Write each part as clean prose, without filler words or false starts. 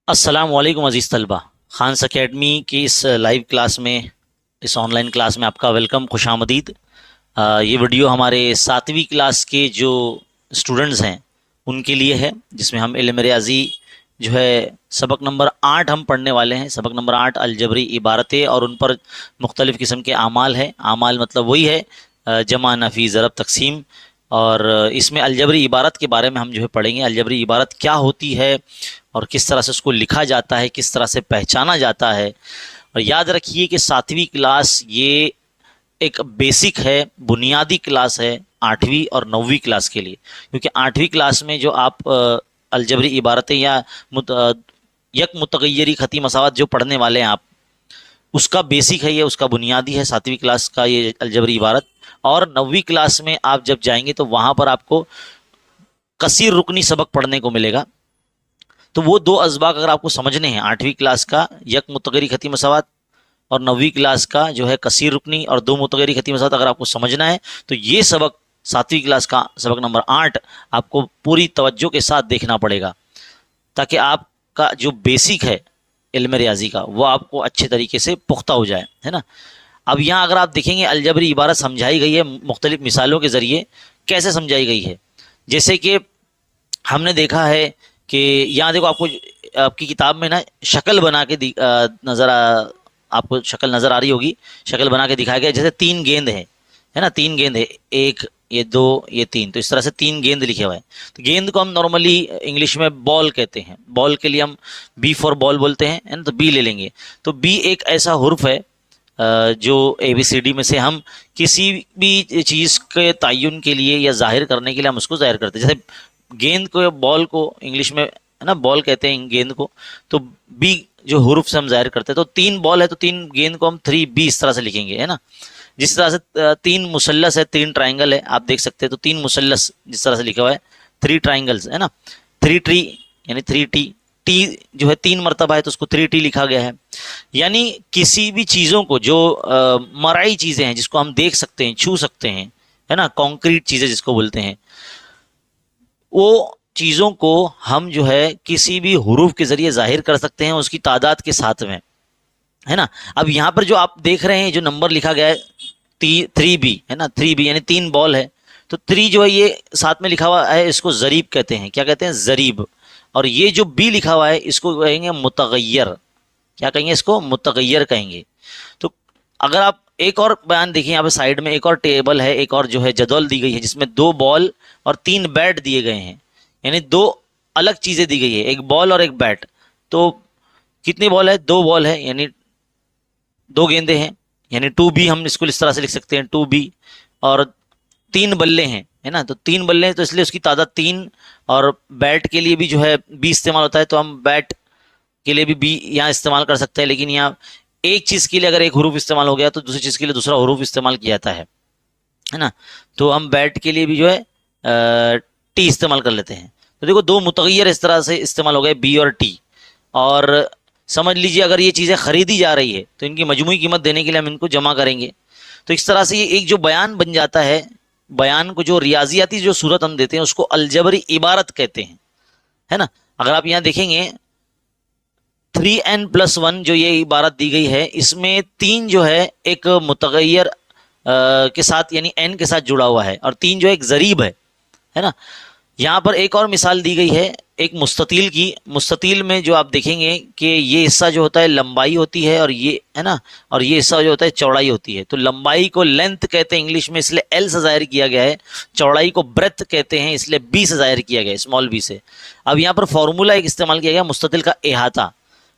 अस्सलाम वालेकुम अज़ीज़ तलबा। खान्स अकेडमी की इस लाइव क्लास में, इस ऑनलाइन क्लास में आपका वेलकम, खुशामदीद। ये वीडियो हमारे 7वीं क्लास के जो स्टूडेंट्स हैं उनके लिए है, जिसमें हम इल्म रियाज़ी जो है सबक नंबर 8 हम पढ़ने वाले हैं। सबक नंबर 8 अलजबरी इबारतें और उन पर मुख्तलिफ़ किस्म के आमाल हैं। आमाल मतलब वही है जमा, नफ़ी, ज़रब, तकसीम। और इसमें अलजबरी इबारत के बारे में हम जो है पढ़ेंगे। अलजबरी इबारत क्या होती है और किस तरह से उसको लिखा जाता है, किस तरह से पहचाना जाता है। और याद रखिए कि 7वीं क्लास ये एक बेसिक है, बुनियादी क्लास है 8वीं और 9वीं क्लास के लिए। क्योंकि 8वीं क्लास में जो आप अलजबरी इबारतें या यक मुतगय्यरी खती मसावत जो पढ़ने वाले हैं आप, उसका बेसिक है, ये उसका बुनियादी है 7वीं क्लास का ये अलजबरी इबारत। और 9वीं क्लास में आप जब जाएंगे तो वहाँ पर आपको कसीर रुकनी सबक पढ़ने को मिलेगा। तो वो दो असबाक अगर आपको समझने हैं, 8वीं क्लास का यक मुतगरी खती मसावत और 9वीं क्लास का जो है कसीर रुकनी और दो मुतगरी खती मसावत, अगर आपको समझना है तो ये सबक 7वीं क्लास का सबक नंबर 8 आपको पूरी तवज्जो के साथ देखना पड़ेगा, ताकि आपका जो बेसिक है इल्म रियाजी का वो आपको अच्छे तरीके से पुख्ता हो जाए, है ना। अब यहाँ अगर आप देखेंगे अलजबरी इबारत समझाई गई है मुख्तलिफ मिसालों के ज़रिए। कैसे समझाई गई है? जैसे कि हमने देखा है कि यहाँ देखो, आपको आपकी किताब में ना शक्ल बना के आपको शक्ल नज़र आ रही होगी। शक्ल बना के दिखाया गया, जैसे 3 गेंद है ना, 3 गेंद है, एक ये, दो ये, तीन। तो इस तरह से 3 गेंद लिखे हुए हैं। तो गेंद को हम नॉर्मली इंग्लिश में बॉल कहते हैं। बॉल के लिए हम बी फॉर बॉल बोलते हैं, है ना। तो बी ले लेंगे। तो बी एक ऐसा हुर्फ है जो ABCD में से हम किसी भी चीज़ के तयन के लिए या जाहिर करने के लिए हम उसको जाहिर करते हैं। जैसे गेंद को, बॉल को इंग्लिश में, है ना, बॉल कहते हैं गेंद को। तो बी जो हुरूफ से हम जाहिर करते हैं। तो 3 बॉल है तो 3 गेंद को हम 3B इस तरह से लिखेंगे, है ना। जिस तरह से 3 मुसल्लस है, 3 ट्राइंगल है, आप देख सकते हैं। तो 3 मुसल्लस जिस तरह से लिखा हुआ है, 3 ट्राइंगल्स, है ना। 3 ट्री यानी 3T। टी जो है 3 मरतबा है तो उसको 3T लिखा गया है। यानी किसी भी चीज़ों को जो मराई चीज़ें हैं, जिसको हम देख सकते हैं, छू सकते हैं, है ना, कॉन्क्रीट चीज़ें जिसको बोलते हैं, वो चीज़ों को हम जो है किसी भी हुरूफ के ज़रिए जाहिर कर सकते हैं उसकी तादाद के साथ में, है ना। अब यहाँ पर जो आप देख रहे हैं, जो नंबर लिखा गया है 3B, है ना, 3B यानी 3 बॉल है। तो 3 जो है ये साथ में लिखा हुआ है, इसको ज़रीब कहते हैं। क्या कहते हैं? ज़रीब। और ये जो B लिखा हुआ है इसको कहेंगे मुतगय्यर। क्या कहेंगे? इसको मुतगय्यर कहेंगे। तो अगर आप एक और बयान देखिए, यहाँ पे साइड में एक और टेबल है, एक और जो है जदौल दी गई है, जिसमें 2 बॉल और 3 बैट दिए गए हैं। यानी 2 अलग चीज़ें दी गई है, एक बॉल और एक बैट। तो कितनी बॉल है? 2 बॉल है, यानी 2 गेंदे हैं, यानी 2B हम इसको इस तरह से लिख सकते हैं, 2B। और 3 बल्ले हैं, है ना। तो 3 बल्ले हैं तो इसलिए उसकी तादाद 3। और बैट के लिए भी जो है B इस्तेमाल होता है, तो हम बैट के लिए भी B यहाँ इस्तेमाल कर सकते हैं। लेकिन यहाँ एक चीज़ के लिए अगर एक हरूफ इस्तेमाल हो गया तो दूसरी चीज़ के लिए दूसरा हरूफ इस्तेमाल किया जाता है ना। तो हम बैट के लिए भी जो है T इस्तेमाल कर लेते हैं। तो देखो 2 मुतगय्यर इस तरह से इस्तेमाल हो गए, B और T। और समझ लीजिए अगर ये चीज़ें ख़रीदी जा रही है तो इनकी मजमूई कीमत देने के लिए हम इनको जमा करेंगे। तो इस तरह से ये एक जो बयान बन जाता है। बयान को जो रियाजियाती जो सूरत हम देते हैं उसको अलजबरी इबारत कहते हैं, है ना। अगर आप यहाँ देखेंगे 3n+1 जो ये इबारत दी गई है, इसमें 3 जो है एक मुतगय्यर के साथ यानी n के साथ जुड़ा हुआ है, और 3 जो है एक ज़रीब है ना। यहाँ पर एक और मिसाल दी गई है एक मुस्ततील की। मुस्ततील में जो आप देखेंगे कि ये हिस्सा जो होता है लंबाई होती है, और ये, है ना, और ये हिस्सा जो होता है चौड़ाई होती है। तो लंबाई को लेंथ कहते हैं इंग्लिश में, इसलिए L से जाहिर किया गया है। चौड़ाई को ब्रेथ कहते हैं, इसलिए B से जाहिर किया गया है, स्मॉल b से। अब यहाँ पर फॉर्मूला एक इस्तेमाल किया गया, मुस्ततिल का इहाता।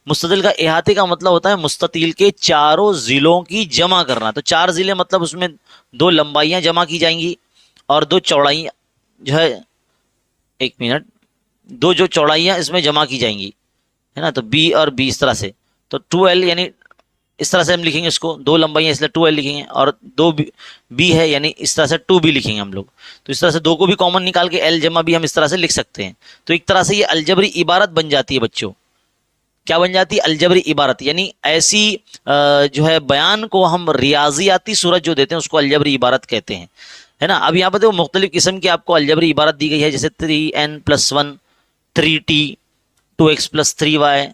मुस्ततिल का इहाते का मतलब होता है मुस्ततिल के चारों ज़िलों की जमा करना। तो 4 ज़िले मतलब उसमें 2 लंबाइयाँ जमा की जाएंगी और 2 चौड़ाइयाँ जो है, एक मिनट, 2 जो चौड़ाइयाँ इसमें जमा की जाएंगी, है ना। तो B और B इस तरह से। तो 2L यानी इस तरह से हम लिखेंगे इसको, 2 लंबाइयाँ इसलिए 2L लिखेंगे, और 2B है यानी इस तरह से 2B लिखेंगे हम लोग। तो इस तरह से 2 को भी कॉमन निकाल के L जमा B हम इस तरह से लिख सकते हैं। तो एक तरह से ये अलजबरी इबारत बन जाती है बच्चों। क्या बन जाती है? अलजबरी इबारत। यानी ऐसी जो है बयान को हम रियाजियाती सूरत जो देते हैं उसको अलजबरी इबारत कहते हैं, है ना। अब यहाँ पर देखो मुख्तलिफ किस्म की आपको अलजबरी इबारत दी गई है, जैसे 3n+1, 3T, 2x plus 3y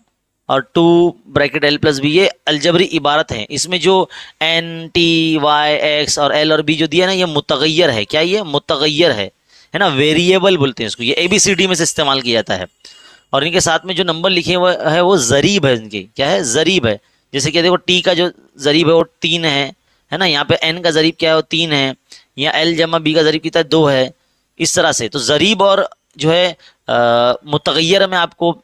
और 2 ब्रैकेट l प्लस बी, ये अलजबरी इबारत है। इसमें जो n t y x और l और b जो दिया ना, ये मुतगय्यर है। क्या ये मुतगय्यर है ना, वेरिएबल बोलते हैं इसको। ये ABCD में से इस्तेमाल किया जाता है। और इनके साथ में जो नंबर लिखे हुए है वो जरीब है, इनके क्या है, जरीब है। जैसे कि देखो t का जो जरीब है वो 3 है ना, यहाँ पे n का जरीब क्या है वो 3 है, यहाँ l जमा b का जरीब कितना है 2 है। इस तरह से तो जरीब और जो है मुतगय्यर में आपको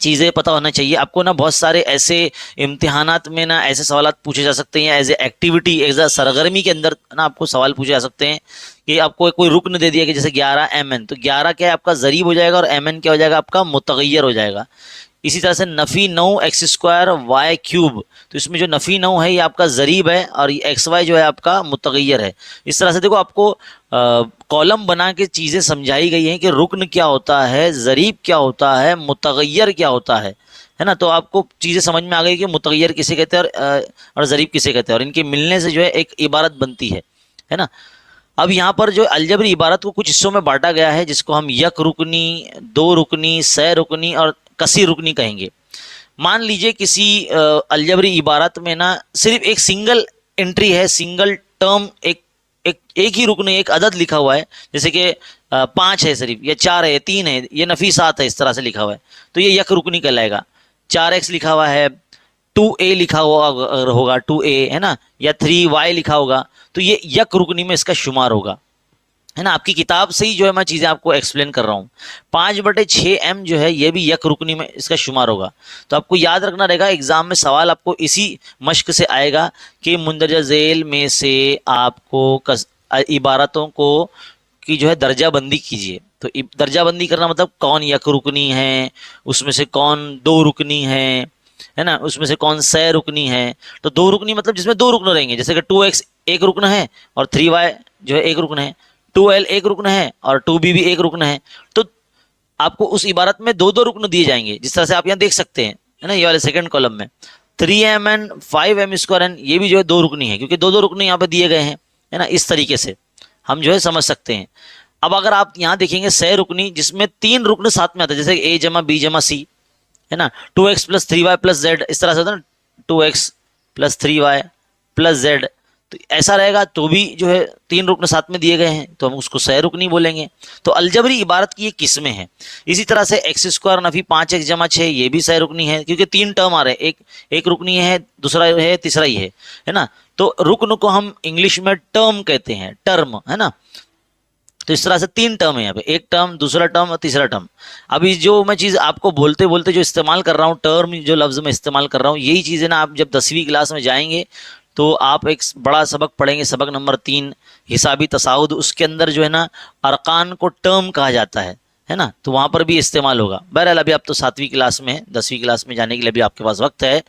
चीज़ें पता होना चाहिए। आपको ना बहुत सारे ऐसे इम्तिहानात में ना ऐसे सवाल पूछे जा सकते हैं, as a activity, as a सरगर्मी के अंदर ना आपको सवाल पूछे जा सकते हैं कि आपको कोई रुकन दे दिया कि जैसे 11 mn, तो 11 क्या है आपका जरीब हो जाएगा और mn क्या हो जाएगा आपका मुतगय्यर हो जाएगा। इसी तरह से नफ़ी 9 एक्स स्क्वायर वाई क्यूब, तो इसमें जो नफ़ी 9 है ये आपका ज़रीब है और ये एक्स वाई जो है आपका मुतगय्यर है। इस तरह से देखो आपको कॉलम बना के चीज़ें समझाई गई हैं कि रुकन क्या होता है, ज़रीब क्या होता है, मुतगय्यर क्या होता है ना। तो आपको चीज़ें समझ में आ गई कि मुतगय्यर किसे कहते हैं और ज़रीब किसे कहते हैं, और इनके मिलने से जो है एक इबारत बनती है ना। अब यहाँ पर जो अलजबरी इबारत को कुछ हिस्सों में बांटा गया है, जिसको हम यक रुकनी, दो रुकनी, सह रुकनी और कसी रुकनी कहेंगे। मान लीजिए किसी अलजबरी इबारत में ना सिर्फ एक सिंगल एंट्री है, सिंगल टर्म, एक ही रुकन, एक अदद लिखा हुआ है, जैसे कि 5 है सिर्फ, या 4 है, 3 है, ये नफी 7 है, इस तरह से लिखा हुआ है, तो ये यक रुकनी कहलाएगा। 4x लिखा हुआ है, 2a लिखा हुआ होगा, 2a है ना, या 3y लिखा होगा, तो ये यक रुकनी में इसका शुमार होगा, है ना। आपकी किताब से ही जो है मैं चीज़ें आपको एक्सप्लेन कर रहा हूँ। 5/6m जो है ये भी यक रुकनी में इसका शुमार होगा। तो आपको याद रखना रहेगा, एग्जाम में सवाल आपको इसी मश्क से आएगा कि मुंदरजा झेल में से आपको इबारतों को की जो है दर्जा बंदी कीजिए। तो दर्जा बंदी करना मतलब कौन यक रुकनी है, उसमें से कौन दो रुकनी है ना, उसमें से कौन सह रुकनी है। तो दो रुकनी मतलब जिसमें दो रुकन रहेंगे, जैसे कि 2x एक रुकन है और 3y जो है एक रुकन है, 2l एक रुकन है और 2b भी एक रुकन है। तो आपको उस इबारत में दो दो रुकन दिए जाएंगे, जिस तरह से आप यहाँ देख सकते हैं, है ना, ये वाले सेकंड कॉलम में 3mn 5m स्क्वायर n, ये भी जो है दो रुकनी है, क्योंकि दो दो रुकनी यहाँ पे दिए गए हैं, है ना। इस तरीके से हम जो है समझ सकते हैं। अब अगर आप यहाँ देखेंगे सह रुकनी, जिसमें 3 रुकन साथ में आता है, जैसे a जमा b जमा c, है ना, 2x plus 3y plus z, इस तरह से होता है ना, 2x plus 3y plus z, तो ऐसा रहेगा। तो भी जो है 3 रुकन साथ में दिए गए हैं, तो हम उसको सह रुकनी बोलेंगे। तो अलजबरी इबारत की ये किस्में हैं। इसी तरह से एक्स स्क्वायर नफी 5x जमा 6, ये भी सह रुकनी है, क्योंकि 3 टर्म आ रहे हैं, एक रुकनी है, दूसरा है, तीसरा ही है ना। तो रुकन को हम इंग्लिश में टर्म कहते हैं, टर्म, है ना। तो इस तरह से 3 टर्म है यहाँ पे, एक टर्म, दूसरा टर्म और तीसरा टर्म। अभी जो मैं चीज़ आपको बोलते बोलते जो इस्तेमाल कर रहा हूँ, टर्म जो लफ्ज़ में इस्तेमाल कर रहा हूँ, यही चीज़ें ना आप जब 10वीं क्लास में जाएंगे तो आप एक बड़ा सबक पढ़ेंगे, सबक नंबर 3, हिसाबी तसाउद। उसके अंदर जो है ना अरकान को टर्म कहा जाता है ना, तो वहाँ पर भी इस्तेमाल होगा। बहरहाल अभी आप तो 7वीं क्लास में, 10वीं क्लास में जाने के लिए भी आपके पास वक्त है।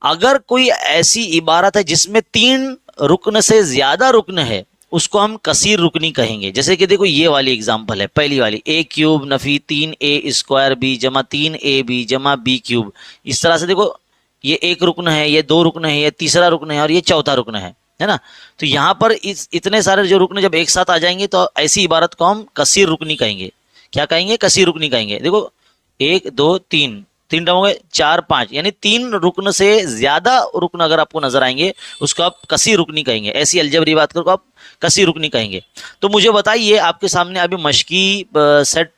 अगर कोई ऐसी इबारत है जिसमें 3 रुकन से ज़्यादा रुकन है, उसको हम कसीर रुकनी कहेंगे। जैसे कि देखो ये वाली एग्जांपल है, पहली वाली, a cube Nafi 3a square b जमा 3ab जमा b क्यूब। इस तरह से देखो ये एक रुकन है, ये दो रुकन है, ये तीसरा रुकन है और ये चौथा रुकन है ना। तो यहाँ पर इतने सारे जो रुकन जब एक साथ आ जाएंगे तो ऐसी इबारत को हम कसीर रुकनी कहेंगे। क्या कहेंगे? कसीर रुकनी कहेंगे। देखो 1 2 3 3 टर्म हो गए, 4 5, यानी 3 रुकन से ज्यादा रुकन अगर आपको नजर आएंगे उसको आप कसी रुकनी कहेंगे। ऐसी अलजबरी बात को आप कसी रुकनी कहेंगे। तो मुझे बताइए, आपके सामने अभी मशकी सेट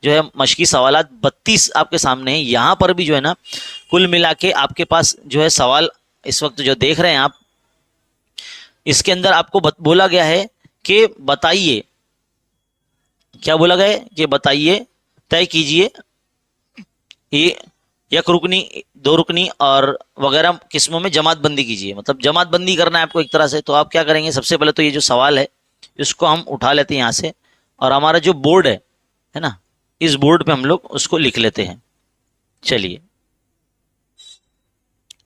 जो है, मशकी सवालात 32 आपके सामने है। यहाँ पर भी जो है ना कुल मिला के आपके पास जो है सवाल इस वक्त जो देख रहे हैं आप, इसके अंदर आपको बोला गया है कि बताइए, क्या बोला गया है कि बताइए, तय कीजिए ये एक रुकनी, दो रुकनी और वगैरह किस्मों में जमात बंदी कीजिए। मतलब जमात बंदी करना है आपको एक तरह से। तो आप क्या करेंगे, सबसे पहले तो ये जो सवाल है इसको हम उठा लेते हैं यहाँ से, और हमारा जो बोर्ड है ना, इस बोर्ड पे हम लोग उसको लिख लेते हैं। चलिए,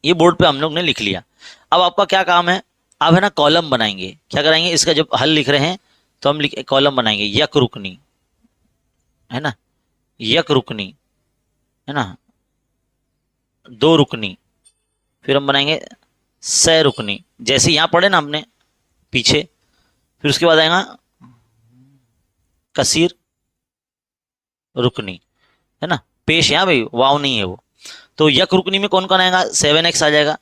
ये बोर्ड पे हम लोग ने लिख लिया। अब आपका क्या काम है, आप है ना कॉलम बनाएंगे। क्या कराएंगे, इसका जब हल लिख रहे हैं तो हम कॉलम बनाएंगे। यक रुकनी, है ना, यक रुकनी, है ना, दो रुकनी, फिर हम बनाएंगे सह रुकनी, जैसे यहां पढ़े ना हमने पीछे। फिर उसके बाद आएगा कसीर रुकनी, है ना। पेश है भाई, वाव नहीं है वो। तो यक रुकनी में कौन कौन आएगा, 7x आ जाएगा,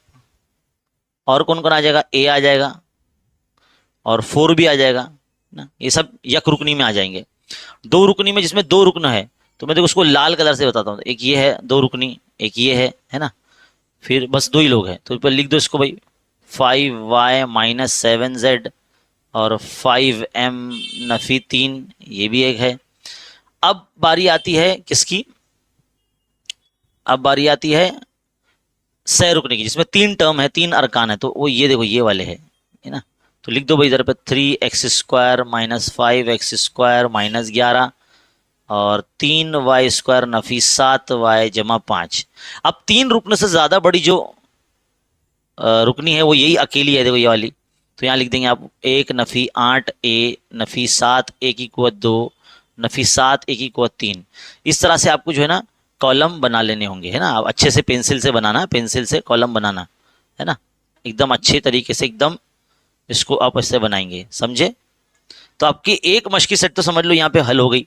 और कौन कौन आ जाएगा, a आ जाएगा, और 4 भी आ जाएगा ना, ये सब यक रुकनी में आ जाएंगे। दो रुकनी में जिसमें दो रुकन है, तो मैं देखो उसको लाल कलर से बताता हूँ, एक ये है दो रुकनी, एक ये है ना, फिर बस दो ही लोग हैं, तो ऊपर लिख दो इसको भाई 5y माइनस 7z और 5m नफी 3, ये भी एक है। अब बारी आती है किसकी, अब बारी आती है सह रुकने की, जिसमें 3 टर्म है, 3 अरकान है, तो वो ये देखो ये वाले है ना। तो लिख दो भाई इधर पे 3x² माइनस 5x² माइनस 11 और 3y² नफी 7y जमा 5। अब 3 रुकने से ज़्यादा बड़ी जो रुकनी है वो यही अकेली है, देखो ये वाली। तो यहाँ लिख देंगे आप 1 नफी 8a नफी 7 a की कुवत 2 नफी 7 a की कुवत 3। इस तरह से आपको जो है ना कॉलम बना लेने होंगे, है ना। आप अच्छे से पेंसिल से बनाना, पेंसिल से कॉलम बनाना, है ना, एकदम अच्छे तरीके से, एकदम इसको आप ऐसे बनाएंगे, समझे। तो आपकी एक मश्की सेट तो समझ लो यहाँ पे हल हो गई,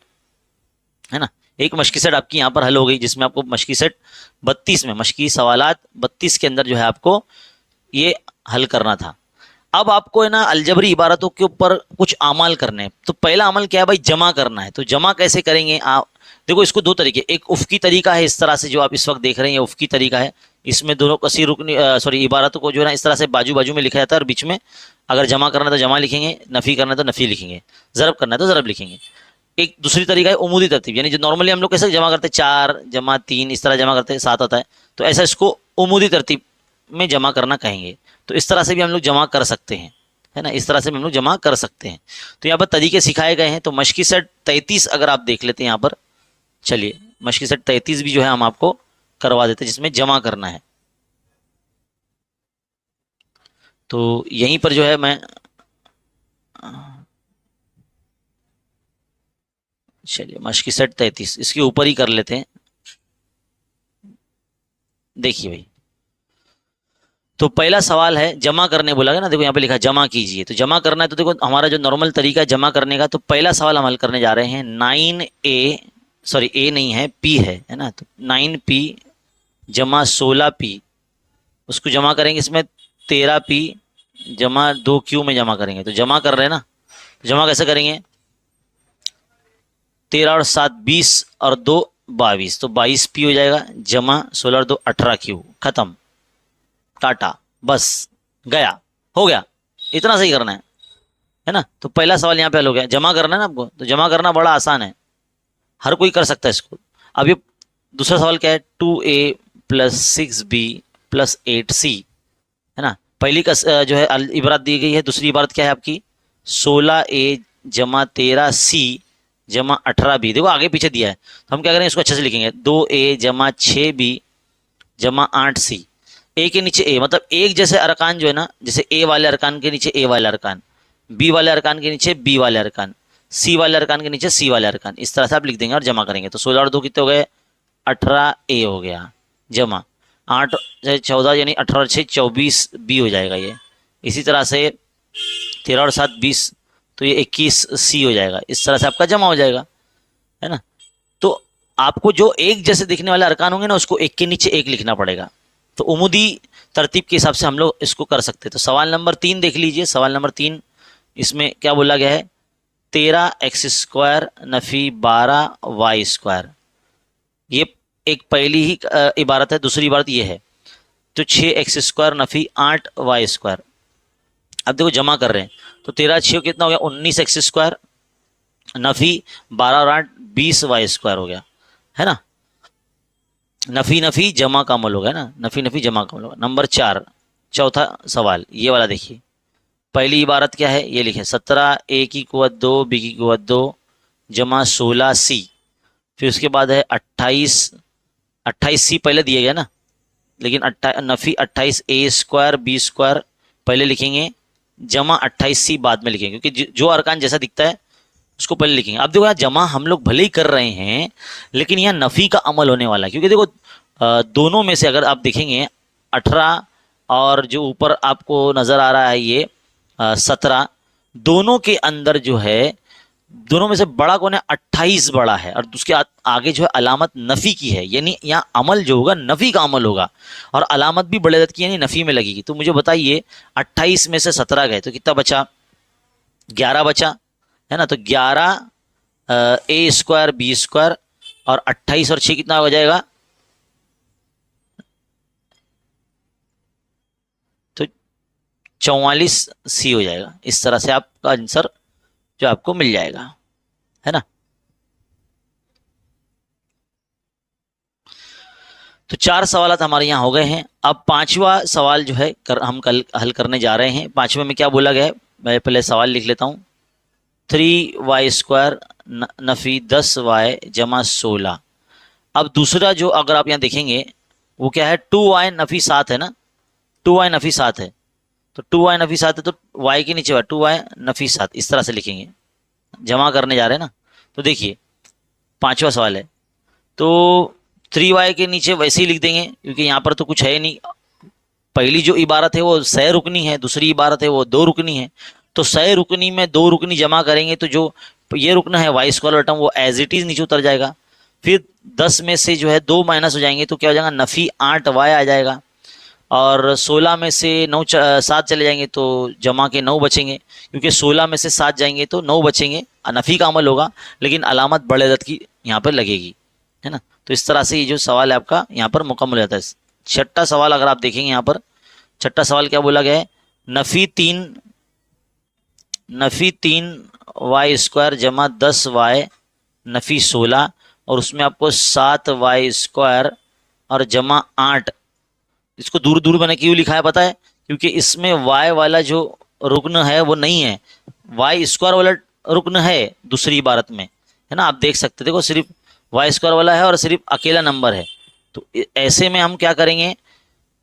है ना। एक मश्की सेट आपकी यहाँ पर हल हो गई, जिसमें आपको मश्की सेट 32 में, मश्की सवालात 32 के अंदर जो है आपको ये हल करना था। अब आपको है ना अलजबरी इबारतों के ऊपर कुछ अमाल करने हैं। तो पहला अमल क्या है भाई, जमा करना है। तो जमा कैसे करेंगे आप, देखो इसको दो तरीके, एक उफ़की तरीका है, इस तरह से जो आप इस वक्त देख रहे हैं ये उफ़की तरीका है। इसमें दोनों कसी रुकनी सॉरी इबारतों को जो है ना इस तरह से बाजू बाजू में लिखा जाता है, और बीच में अगर जमा करना है तो जमा लिखेंगे, नफ़ी करना है तो नफ़ी लिखेंगे, ज़रब करना है तो ज़रब लिखेंगे। एक दूसरी तरीका है उमूदी तरतीब, यानी जो नॉर्मली हम लोग कैसे जमा करते हैं 4 जमा 3 इस तरह जमा करते हैं 7 आता है, तो ऐसा इसको उमूदी तरतीब में जमा करना कहेंगे। तो इस तरह से भी हम लोग जमा कर सकते हैं, है ना, इस तरह से भी हम लोग जमा कर सकते हैं। तो यहाँ पर तरीके सिखाए गए हैं। तो मश्की सेट 33 अगर आप देख लेते हैं यहाँ पर, चलिए मश्की सेट 33 भी जो है हम आपको करवा देते हैं, जिसमें जमा करना है। तो यहीं पर जो है मैं चलिए मश्की सेट 33 इसके ऊपर ही कर लेते हैं। देखिए भाई, तो पहला सवाल है जमा करने बोला गया ना, देखो यहाँ पे लिखा है जमा कीजिए। तो जमा करना है, तो देखो हमारा जो नॉर्मल तरीका है जमा करने का, तो पहला सवाल हम हल करने जा रहे हैं 9a सॉरी a नहीं है p है ना। तो 9p जमा 16p, उसको जमा करेंगे इसमें 13p जमा 2q में जमा करेंगे। तो जमा कर रहे हैं ना, तो जमा कैसे करेंगे, 13 और 7 20 और 2 22, तो 22p हो जाएगा जमा 16 और 2 18q, खत्म, टाटा, बस गया, हो गया। इतना सही करना है ना। तो पहला सवाल यहाँ पे हल हो गया। जमा करना है ना आपको, तो जमा करना बड़ा आसान है, हर कोई कर सकता है इसको। अब ये दूसरा सवाल क्या है, 2a plus 6b plus 8c, है ना। पहली का जो है इबारत दी गई है, दूसरी इबारत क्या है आपकी 16a जमा 13c जमा 18b, देखो आगे पीछे दिया है, तो हम क्या करेंगे इसको अच्छे से लिखेंगे 2a जमा 6b जमा 8c। ए के नीचे ए, मतलब एक जैसे अरकान जो है ना, जैसे ए वाले अरकान के नीचे ए वाले अरकान, बी वाले अरकान के नीचे बी वाले अरकान, सी वाले अरकान के नीचे सी वाले अरकान, इस तरह से आप लिख देंगे और जमा करेंगे। तो 16 और 2 कितने हो गए, 18a हो गया, जमा 8 14 यानी 18 और 6 24b हो जाएगा ये। इसी तरह से 13 और 7 20, तो ये 21c हो जाएगा। इस तरह से आपका जमा हो जाएगा, है ना। तो आपको जो एक जैसे दिखने वाले अरकान होंगे ना, उसको एक के नीचे एक लिखना पड़ेगा। तो उमूदी तरतीब के हिसाब से हम लोग इसको कर सकते हैं। तो सवाल नंबर 3 देख लीजिए, सवाल नंबर 3 इसमें क्या बोला गया है, 13x² नफी 12y², ये एक पहली ही इबारत है। दूसरी इबारत ये है, तो 6x² नफी 8y²। अब देखो जमा कर रहे हैं, तो 13 6 कितना हो गया 19x² नफी 12 और 8 20y² हो गया, है ना। नफी नफी जमा का अमल होगा ना, नफी नफी जमा का अमल होगा। नंबर 4 चौथा सवाल ये वाला देखिए, पहली इबारत क्या है ये लिखे 17a की कुवत 2 b की कुवत 2 जमा 16c, फिर उसके बाद है 28c पहले दिया गया ना, लेकिन नफी 28a² b² पहले लिखेंगे, जमा 28c बाद में लिखेंगे, क्योंकि जो अरकान जैसा दिखता है उसको पहले लिखेंगे। अब देखो यार जमा हम लोग भले ही कर रहे हैं, लेकिन यहाँ नफ़ी का अमल होने वाला है, क्योंकि देखो दोनों में से अगर आप देखेंगे 18 और जो ऊपर आपको नज़र आ रहा है ये 17, दोनों के अंदर जो है दोनों में से बड़ा कौन है? 28 बड़ा है, और उसके आगे जो है अलामत नफी की है, यानी यहाँ अमल जो होगा नफी का अमल होगा, और अलामत भी बड़े अदद की यानी नफी में लगेगी। तो मुझे बताइए 28 में से 17 गए तो कितना बचा? 11 बचा, है ना। तो 11 ए स्क्वायर बी स्क्वायर, और 28 और 6 कितना हो जाएगा? तो 44 सी हो जाएगा। इस तरह से आपका आंसर जो आपको मिल जाएगा, है ना। तो 4 सवाल हमारे यहाँ हो गए हैं। अब पांचवा सवाल जो है हम कल हल करने जा रहे हैं। पांचवे में क्या बोला गया है, मैं पहले सवाल लिख लेता हूँ। 3y स्क्वायर नफी 10y जमा 16। अब दूसरा जो अगर आप यहाँ देखेंगे वो क्या है, 2y नफी 7 है ना, 2y नफी 7 है। तो 2y नफी 7 है तो y के नीचे 2y नफी 7, इस तरह से लिखेंगे, जमा करने जा रहे हैं ना। तो देखिए पांचवा सवाल है, तो 3y के नीचे वैसे ही लिख देंगे क्योंकि यहाँ पर तो कुछ है नहीं। पहली जो इबारत है वो सह रुकनी है, दूसरी इबारत है वो दो रुकनी है। तो सह रुकनी में दो रुकनी जमा करेंगे तो जो ये रुकन है वाई स्क्वायर टर्म वो एज इट इज नीचे उतर जाएगा। फिर 10 में से जो है 2 माइनस हो जाएंगे तो क्या हो जाएगा, नफी 8y आ जाएगा। और 16 में से 7 चले जाएंगे तो जमा के 9 बचेंगे, क्योंकि 16 में से 7 जाएंगे तो 9 बचेंगे। नफी का अमल होगा लेकिन अलामत बड़े अदद की यहाँ पर लगेगी, है ना। तो इस तरह से ये जो सवाल है आपका यहाँ पर मुकम्मल हो जाता है। छठा सवाल अगर आप देखेंगे यहाँ पर, छठा सवाल क्या बोला गया है, नफी तीन वाई स्क्वायर जमा 10y नफी 16, और उसमें आपको 7y स्क्वायर और जमा 8। इसको दूर दूर मैंने क्यों लिखा है पता है, क्योंकि इसमें y वाला जो रुकन है वो नहीं है, वाई स्क्वायर वाला रुकन है दूसरी इबारत में, है ना। आप देख सकते देखो सिर्फ वाई स्क्वायर वाला है और सिर्फ अकेला नंबर है। तो ऐसे में हम क्या करेंगे,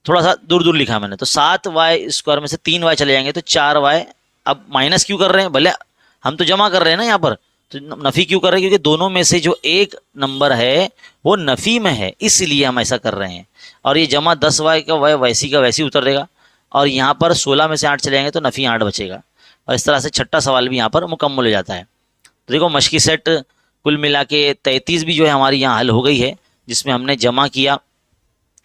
थोड़ा सा दूर दूर लिखा मैंने, तो 7y स्क्वायर में से 3y चले जाएंगे तो 4y। अब माइनस क्यों कर रहे हैं, भले हम तो जमा कर रहे हैं ना यहाँ पर, तो नफ़ी क्यों कर रहे हैं, क्योंकि दोनों में से जो एक नंबर है वो नफ़ी में है, इसलिए हम ऐसा कर रहे हैं। और ये जमा 10y का y वैसी का वैसी उतर देगा, और यहाँ पर 16 में से 8 चले जाएंगे तो नफ़ी 8 बचेगा। और इस तरह से छठा सवाल भी यहाँ पर मुकम्मल हो जाता है। तो देखो मश्की सेट कुल मिला के 33 भी जो है हमारी यहाँ हल हो गई है, जिसमें हमने जमा किया,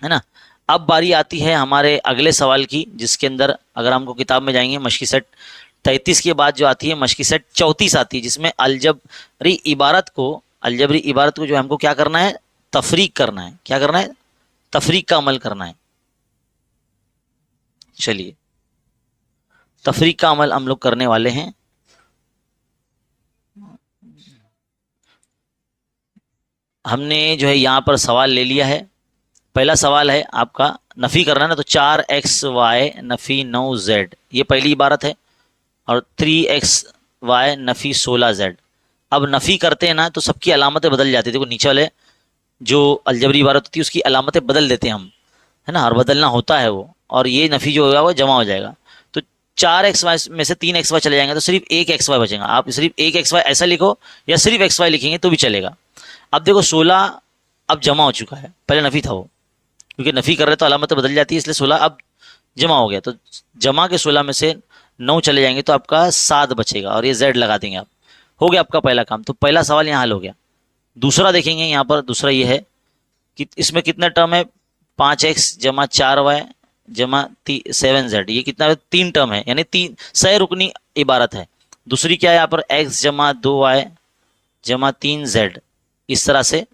है ना। अब बारी आती है हमारे अगले सवाल की, जिसके अंदर अगर हमको किताब में जाएंगे मश्की सेट 33 के बाद जो आती है मश्की सेट 34 आती है, जिसमें अलजबरी इबारत को जो हमको क्या करना है, तफरीक करना है। क्या करना है, तफरीक का अमल करना है। चलिए तफरीक का अमल हम लोग करने वाले हैं। हमने जो है यहाँ पर सवाल ले लिया है। पहला सवाल है आपका, नफ़ी करना है ना, तो 4xy नफ़ी 9z, ये पहली इबारत है, और 3xy नफ़ी 16z। अब नफ़ी करते हैं ना तो सबकी अलामतें बदल जाती है। देखो नीचे वाले जो अलजबरी इबारत होती है उसकी अलामतें बदल देते हैं हम, है ना, और बदलना होता है वो, और ये नफ़ी जो होगा वो जमा हो जाएगा। तो 4xy में से 3xy चले जाएंगे तो सिर्फ एक xy बचेगा। आप सिर्फ एक xy ऐसा लिखो या सिर्फ xy लिखेंगे तो भी चलेगा। अब देखो 16 अब जमा हो चुका है, पहले नफ़ी था वो, क्योंकि नफ़ी कर रहे तो अलामत बदल जाती है, इसलिए 16 अब जमा हो गया। तो जमा के 16 में से 9 चले जाएंगे तो आपका 7 बचेगा, और ये z लगा देंगे आप। हो गया आपका पहला काम। तो पहला सवाल यहाँ हल हो गया। दूसरा देखेंगे यहाँ पर, दूसरा ये है कि इसमें कितना टर्म है, 5x जमा 4y जमा 7z, ये कितना 3 टर्म है, यानी 3 सह रुकनी इबारत है। दूसरी क्या है यहाँ पर, x जमा 2y जमा 3z। इस तरह से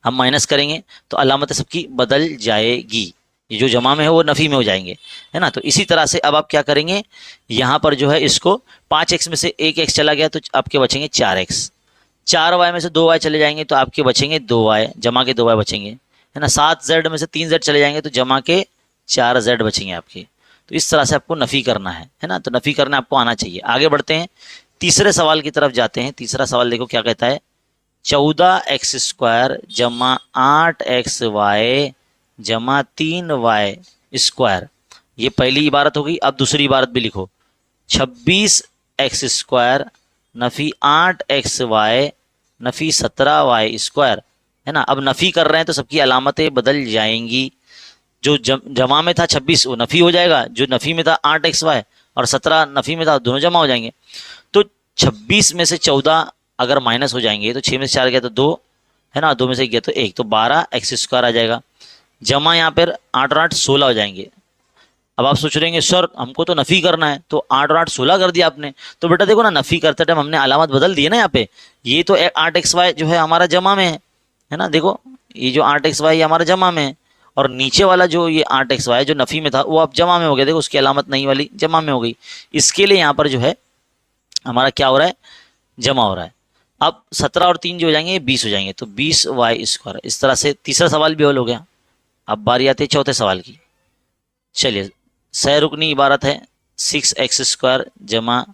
हम माइनस करेंगे तो अलामत सबकी बदल जाएगी, ये जो जमा में है वो नफ़ी में हो जाएंगे, है ना। तो इसी तरह से अब आप क्या करेंगे, यहाँ पर जो है इसको 5x में से 1x चला गया तो आपके बचेंगे 4x, 4y में से 2y चले जाएंगे तो आपके बचेंगे 2y, जमा के 2y बचेंगे, है ना। 7z में से 3z चले जाएंगे तो जमा के 4z बचेंगे आपके। तो इस तरह से आपको नफ़ी करना है ना। तो नफ़ी करना आपको आना चाहिए। आगे बढ़ते हैं, तीसरे सवाल की तरफ जाते हैं। तीसरा सवाल देखो क्या कहता है, 14x स्क्वायर जमा 8xy जमा 3y स्क्वायर, ये पहली इबारत हो गई। अब दूसरी इबारत भी लिखो, 26x square नफ़ी 8xy नफ़ी 17y square, है ना। अब नफ़ी कर रहे हैं तो सबकी अलामतें बदल जाएंगी। जो जमा में था 26 वो नफ़ी हो जाएगा, जो नफ़ी में था 8xy और 17 नफ़ी में था, दोनों जमा हो जाएंगे। तो 26 में से 14 अगर माइनस हो जाएंगे तो 6 में से 4 गया तो 2, है ना, 2 में से गया तो 1, तो 12 एक्स स्क्वायर आ जाएगा। जमा यहाँ पर 8 और 8 16 हो जाएंगे। अब आप सोच रहे हैं सर हमको तो नफी करना है, तो 8 और 8 16 कर दिया आपने, तो बेटा देखो ना नफी करते टाइम हमने अलामत बदल दी है ना यहाँ पे। ये तो 8xy जो है हमारा जमा में है ना, देखो ये जो 8xy हमारा जमा में है, और नीचे वाला जो ये 8xy जो नफी में था वो अब जमा में हो गया, देखो उसकी अलामत नहीं वाली जमा में हो गई। इसके लिए यहाँ पर जो है हमारा क्या हो रहा है, जमा हो रहा है। अब 17 और 3 जो हो जाएंगे 20 हो जाएंगे, तो 20y²। इस तरह से तीसरा सवाल भी हल हो गया। अब बारी आती है चौथे सवाल की। चलिए, सहरुकनी इबारत है 6x² जमा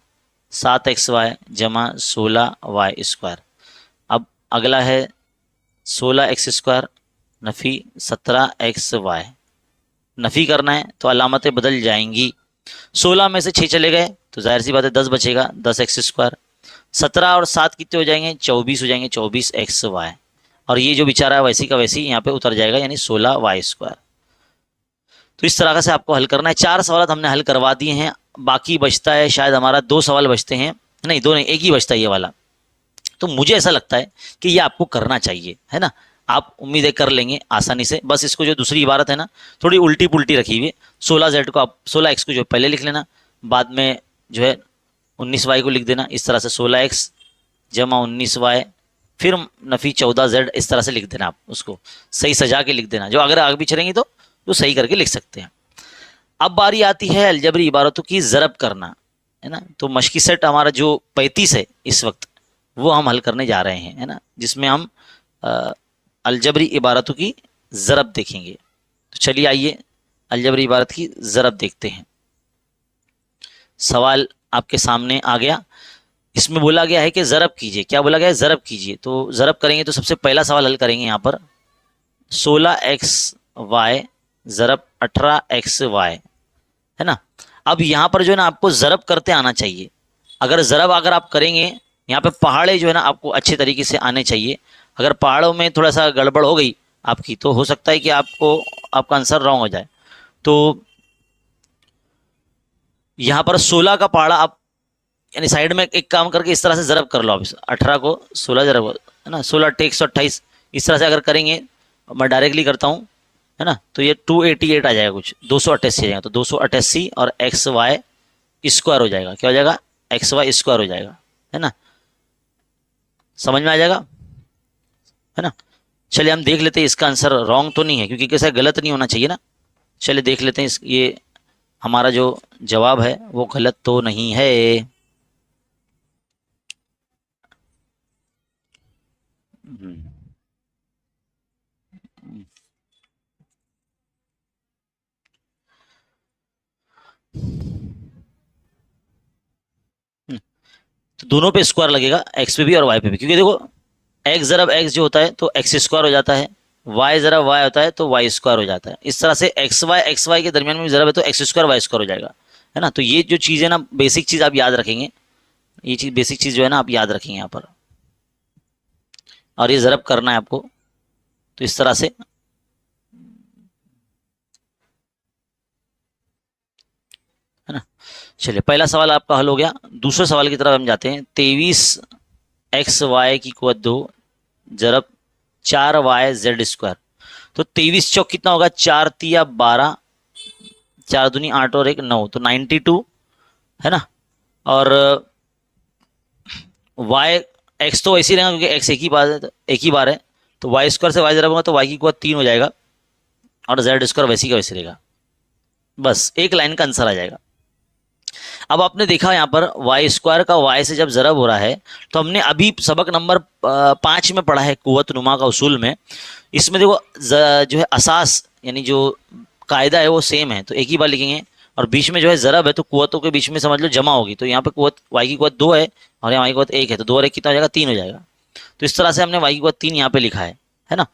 7xy जमा 16y²। अब अगला है 16x² नफ़ी 17xy। नफ़ी करना है तो अलामतें बदल जाएंगी। 16 में से 6 चले गए तो जाहिर सी बात है 10 बचेगा, 10x²। 17 और 7 कितने हो जाएंगे, 24 हो जाएंगे, 24xy। और ये जो बेचारा है वैसी का वैसी यहाँ पे उतर जाएगा, यानी 16y²। तो इस तरह से आपको हल करना है। 4 सवाल हमने हल करवा दिए हैं, बाकी बचता है शायद हमारा 2 सवाल बचते हैं, नहीं 2 नहीं, एक ही बचता है ये वाला। तो मुझे ऐसा लगता है कि ये आपको करना चाहिए, है ना, आप उम्मीद है कर लेंगे आसानी से। बस इसको जो दूसरी इबारत है ना थोड़ी उल्टी पुल्टी रखी हुई, 16z को आप 16x को जो पहले लिख लेना, बाद में जो है 19y को लिख देना। इस तरह से 16x जमा 19y फिर नफ़ी 14z, इस तरह से लिख देना। आप उसको सही सजा के लिख देना, जो अगर आगे पीछे रहेंगी तो सही करके लिख सकते हैं। अब बारी आती है अलजबरी इबारतों की ज़रब करना, है ना। तो मश्की सेट हमारा जो 35 है इस वक्त वो हम हल करने जा रहे हैं, है ना, जिसमें हम अलजबरी इबारतों की ज़रब देखेंगे। तो चलिए आइए अलजबरी इबारत की ज़रब देखते हैं। सवाल आपके सामने आ गया। इसमें बोला गया है कि ज़रब कीजिए। क्या बोला गया है, ज़रब कीजिए। तो ज़रब करेंगे तो सबसे पहला सवाल हल करेंगे यहाँ पर 16xy ज़रब 18xy, है ना। अब यहाँ पर जो है ना आपको ज़रब करते आना चाहिए। अगर ज़रब अगर आप करेंगे यहाँ पे पहाड़े जो है ना आपको अच्छे तरीके से आने चाहिए। अगर पहाड़ों में थोड़ा सा गड़बड़ हो गई आपकी तो हो सकता है कि आपका आंसर रॉन्ग हो जाए। तो यहाँ पर 16 का पहाड़ा आप यानी साइड में एक काम करके इस तरह से ज़रब कर लो आप। 18 को 16 ज़रब, है ना, 16 × 128। इस तरह से अगर करेंगे, मैं डायरेक्टली करता हूँ, है ना, तो ये 288 आ जाएगा, कुछ 288 आ जाएगा। तो 288 और xy² हो जाएगा। क्या हो जाएगा, xy² हो जाएगा, है ना। समझ में आ जाएगा, है ना। चलिए हम देख लेते हैं इसका आंसर रॉन्ग तो नहीं है, क्योंकि कैसा गलत नहीं होना चाहिए ना। चलिए देख लेते हैं ये हमारा जो जवाब है वो गलत तो नहीं है। तो दोनों पे स्क्वायर लगेगा, एक्स पे भी और वाई पे भी, क्योंकि देखो एक्स ज़रब एक्स जो होता है तो x² हो जाता है, y ज़रब y होता है तो y² हो जाता है। इस तरह से xy के दरमियान में भी ज़रब है तो x² y² हो जाएगा, है ना। तो ये जो चीज़ है ना, बेसिक चीज़ आप याद रखेंगे। ये चीज़ बेसिक चीज़ जो है ना आप याद रखेंगे यहाँ पर, और ये ज़रब करना है आपको। तो इस तरह से है ना। चलिए पहला सवाल आपका हल हो गया। दूसरे सवाल की तरफ हम जाते हैं। 23xy की क़ुव्वत 2 ज़रब 4y(z²). तो 23 चौक कितना होगा, 4 तिया 12, 4 दूनी 8 और 1 9, तो 92, है ना। और y x तो ऐसे ही रहेगा क्योंकि x एक ही बार है, तो y² से y ज़रब होगा तो y की क़ुव्वत 3 हो जाएगा, और z² वैसी का वैसे रहेगा। बस एक लाइन का आंसर आ जाएगा। अब आपने देखा यहाँ पर y² का y से जब ज़रब हो रहा है, तो हमने अभी सबक नंबर 5 में पढ़ा है कुव्वत नुमा का उसूल में। इसमें देखो जो है असास यानी जो कायदा है वो सेम है, तो एक ही बार लिखेंगे। और बीच में जो है ज़रब है तो कुव्वतों के बीच में समझ लो जमा होगी। तो यहाँ पे कुव्वत y की क़ुव्वत 2 है और यहाँ y की क़ुव्वत 1 है, तो 2 और 1 कितना हो जाएगा, 3 हो जाएगा। तो इस तरह से हमने y की क़ुव्वत 3 यहाँ पे लिखा है ना।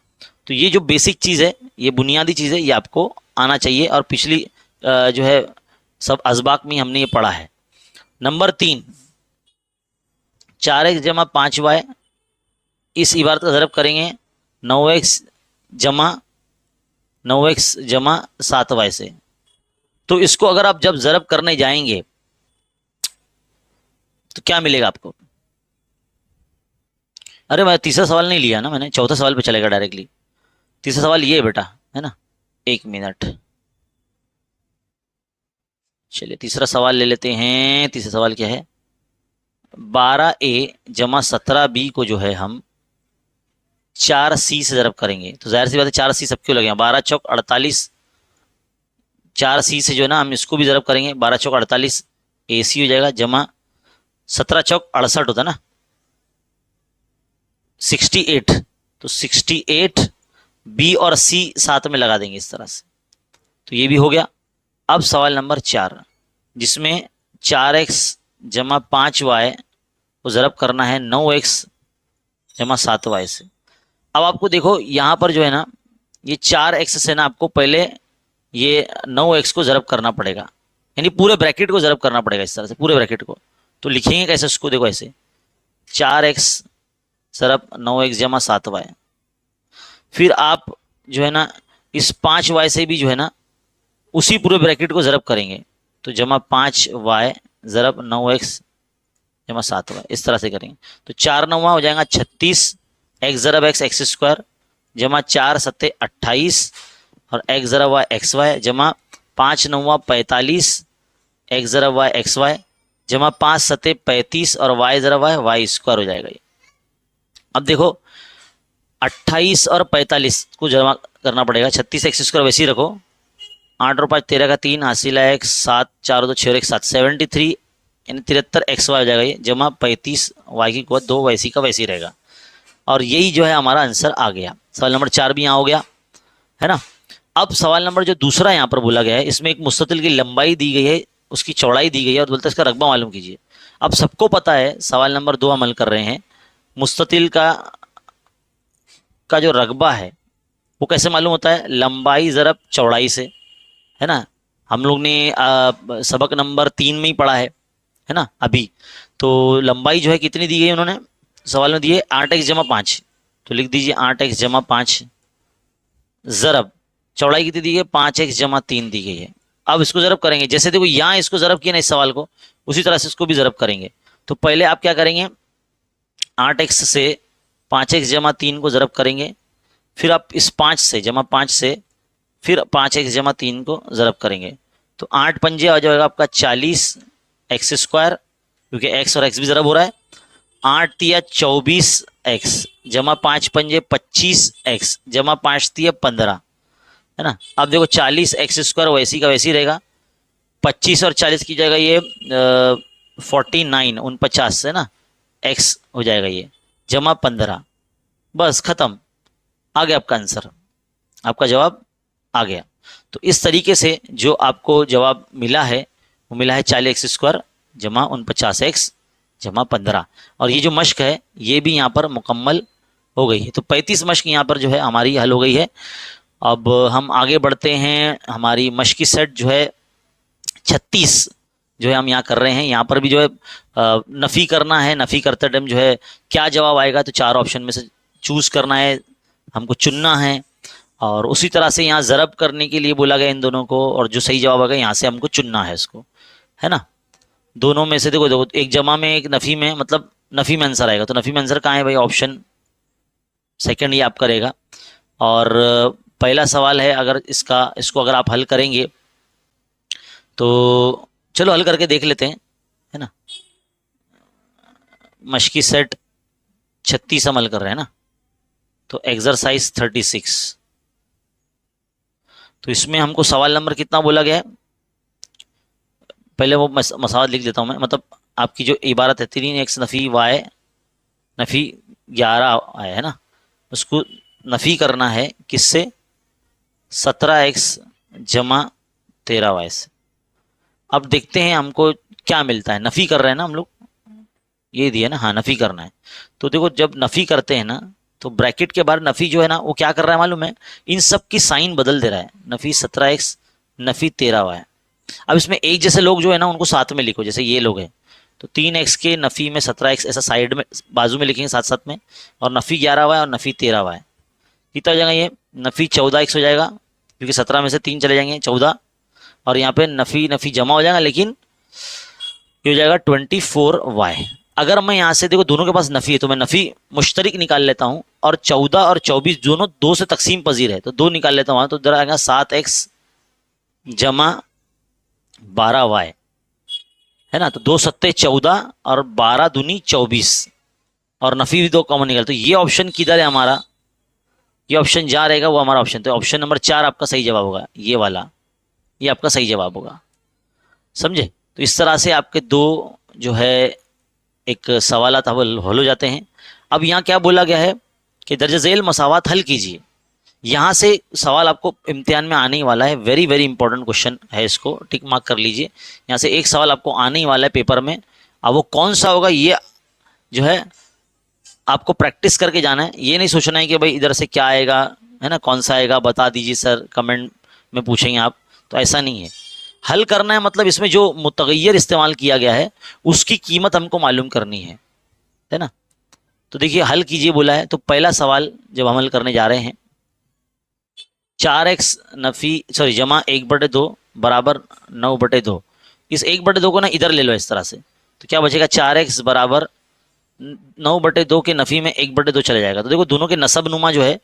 तो ये जो बेसिक चीज़ है, ये बुनियादी चीज़ है, ये आपको आना चाहिए। और पिछली जो है सब अज़बाक में हमने ये पढ़ा है। नंबर 3, 4x जमा 5y। इस इबारत का ज़रब करेंगे 9x जमा 7y से। तो इसको अगर आप जब ज़रब करने जाएंगे तो क्या मिलेगा आपको? अरे मैं तीसरा सवाल नहीं लिया ना मैंने, चौथा सवाल पे चलेगा डायरेक्टली। तीसरा सवाल ये है बेटा, है ना। एक मिनट, चलिए तीसरा सवाल ले लेते हैं। तीसरा सवाल क्या है? 12A जमा 17B को जो है हम 4C से ज़रब करेंगे, तो जाहिर सी बात है 4C सबके लगे, 12 चौक 48, 4C से जो है ना हम इसको भी ज़रब करेंगे, 12 चौक 48 AC हो जाएगा, जमा 17 चौक 68 होता है ना, 68, तो 68 B और C साथ में लगा देंगे इस तरह से, तो ये भी हो गया। अब सवाल नंबर 4, जिसमें 4x जमा 5y को ज़रब करना है 9x जमा 7y से। अब आपको देखो यहाँ पर जो है ना, ये 4x से ना आपको पहले ये 9x को ज़रब करना पड़ेगा, यानी पूरे ब्रैकेट को ज़रब करना पड़ेगा इस तरह से, पूरे ब्रैकेट को। तो लिखेंगे कैसे उसको? देखो ऐसे, 4x ज़रब 9x जमा 7y, फिर आप जो है ना इस 5y से भी जो है ना उसी पूरे ब्रैकेट को ज़रब करेंगे, तो जमा 5y ज़रब 9x जमा 7y, इस तरह से करेंगे। तो 4 9 हो जाएगा 36, x ज़रब x एक्स स्क्वायर जमा 4 7 28, और x ज़रब y एक्स वाई जमा 5 9 45, x ज़रब y एक्स वाई जमा 5 7 35, और y ज़रब y वाई स्क्वायर हो जाएगा ये। अब देखो 28 और 45 को जमा करना पड़ेगा, 36 एक्स स्क्वायर वैसे ही रखो, 8 और 5 13 का 3 हासिल है 1, 7 4 2 6 और 1 7, 73 यानी 73 एक्स वाई हो जाएगा ये, जमा 35 वाई की कुवत 2 वैसी का वैसी रहेगा। और यही जो है हमारा आंसर आ गया। सवाल नंबर 4 भी यहाँ हो गया, है ना। अब सवाल नंबर जो दूसरा यहाँ पर बोला गया है, इसमें एक मुस्ततिल की लंबाई दी गई है, उसकी चौड़ाई दी गई है, और बोलते हैं इसका रकबा मालूम कीजिए। अब सबको पता है, सवाल नंबर 2 अमल कर रहे हैं, मुस्ततिल का जो रकबा है वो कैसे मालूम होता है? लंबाई ज़रब चौड़ाई से, है ना। हम लोग ने सबक नंबर 3 में ही पढ़ा है ना अभी। तो लंबाई जो है कितनी दी गई उन्होंने सवाल में दिए 8x जमा 5, तो लिख दीजिए 8x जमा 5, ज़रब चौड़ाई कितनी दी गई 5x जमा 3 दी गई है। अब इसको ज़रब करेंगे, जैसे देखो यहाँ इसको ज़रब किया ना इस सवाल को, उसी तरह से इसको भी ज़रब करेंगे। तो पहले आप क्या करेंगे, 8x से 5x जमा 3 को ज़रब करेंगे, फिर आप इस 5 से जमा 5 से फिर 5x जमा 3 को ज़रब करेंगे, तो 8 पंजे आ जाएगा आपका 40 एक्स स्क्वायर, क्योंकि x और x भी ज़रब हो रहा है। 8 तिया 24 एक्स जमा 5 पंजे 25 एक्स जमा 5 तिया 15, है ना। अब देखो 40 एक्स स्क्वायर वैसी का वैसी रहेगा, 25 और 40 की जाएगा ये 49 49 है ना, x हो जाएगा ये जमा 15, बस खत्म, आ गया आपका आंसर, आपका जवाब आ गया। तो इस तरीके से जो आपको जवाब मिला है वो मिला है 40 एक्स स्क्वायर जमा 49 एक्स जमा 15, और ये जो मश्क है ये भी यहाँ पर मुकम्मल हो गई है। तो 35 मश्क यहाँ पर जो है हमारी हल हो गई है। अब हम आगे बढ़ते हैं, हमारी मश्की सेट जो है 36 जो है हम यहाँ कर रहे हैं। यहाँ पर भी जो है नफ़ी करना है, नफ़ी करते टाइम जो है क्या जवाब आएगा, तो 4 ऑप्शन में से चूज़ करना है, हमको चुनना है, और उसी तरह से यहाँ ज़रब करने के लिए बोला गया इन दोनों को, और जो सही जवाब आएगा यहाँ से हमको चुनना है इसको, है ना। दोनों में से देखो देखो एक जमा में एक नफ़ी में, मतलब नफ़ी में आंसर आएगा, तो नफ़ी में आंसर कहाँ है भाई? ऑप्शन सेकंड ये आपका रहेगा। और पहला सवाल है, अगर इसको अगर आप हल करेंगे तो चलो हल करके देख लेते हैं, है ना। मश्की सेट 36 अमल कर रहे हैं ना, तो एक्सरसाइज 36, तो इसमें हमको सवाल नंबर कितना बोला गया है, पहले वो मसावत लिख देता हूँ मैं, मतलब आपकी जो इबारत है 3x नफ़ी y नफ़ी 11 आया है ना, उसको नफ़ी करना है किससे? 17x जमा 13y से। अब देखते हैं हमको क्या मिलता है, नफ़ी कर रहे हैं ना हम लोग, ये दिया ना, हाँ नफ़ी करना है। तो देखो जब नफ़ी करते हैं ना, तो ब्रैकेट के बाहर नफ़ी जो है ना वो क्या कर रहा है मालूम है, इन सब की साइन बदल दे रहा है, नफ़ी 17x नफ़ी 13y। अब इसमें एक जैसे लोग जो है ना उनको साथ में लिखो, जैसे ये लोग हैं, तो 3x के नफ़ी में 17x ऐसा साइड में बाजू में लिखेंगे साथ साथ में, और नफ़ी 11y और नफ़ी 13y, कितना हो जाएगा ये? नफ़ी 14x हो जाएगा, क्योंकि 17 में से 3 चले जाएंगे 14, और यहाँ पे नफ़ी नफ़ी जमा हो जाएगा, लेकिन ये हो जाएगा 24y। अगर मैं यहाँ से देखो दोनों के पास नफी है तो मैं नफी मुश्तरिक निकाल लेता हूँ, और 14 और 24 दोनों 2 से तकसीम पजीर है तो 2 निकाल लेता हूँ, तो इधर आएगा 7x जमा 12y, है ना। तो 2 सत्ते 14 और 12 दूनी 24, और नफी भी 2 कॉमन निकल, तो ये ऑप्शन किधर है हमारा, ये ऑप्शन जहाँ रहेगा वो हमारा ऑप्शन, तो ऑप्शन नंबर 4 आपका सही जवाब होगा, ये वाला, ये आपका सही जवाब होगा, समझे। तो इस तरह से आपके दो जो है एक सवाल हल हो जाते हैं। अब यहाँ क्या बोला गया है कि दर्ज झेल मसावात हल कीजिए। यहाँ से सवाल आपको इम्तिहान में आने ही वाला है, वेरी वेरी इंपॉर्टेंट क्वेश्चन है, इसको टिक मार्क कर लीजिए। यहाँ से एक सवाल आपको आने ही वाला है पेपर में, अब वो कौन सा होगा ये जो है आपको प्रैक्टिस करके जाना है। ये नहीं सोचना है कि भाई इधर से क्या आएगा, है ना, कौन सा आएगा बता दीजिए सर, कमेंट में पूछेंगे आप, तो ऐसा नहीं है। हल करना है, मतलब इसमें जो मुतगय्यर इस्तेमाल किया गया है उसकी कीमत हमको मालूम करनी है ना। तो देखिए हल कीजिए बोला है, तो पहला सवाल जब हम हल करने जा रहे हैं, 4x नफी सॉरी जमा 1/2 बराबर 9/2। इस 1/2 को ना इधर ले लो इस तरह से, तो क्या बचेगा 4x बराबर 9/2 के नफी में 1/2 चले जाएगा। तो देखो दोनों के नसब नुमा जो है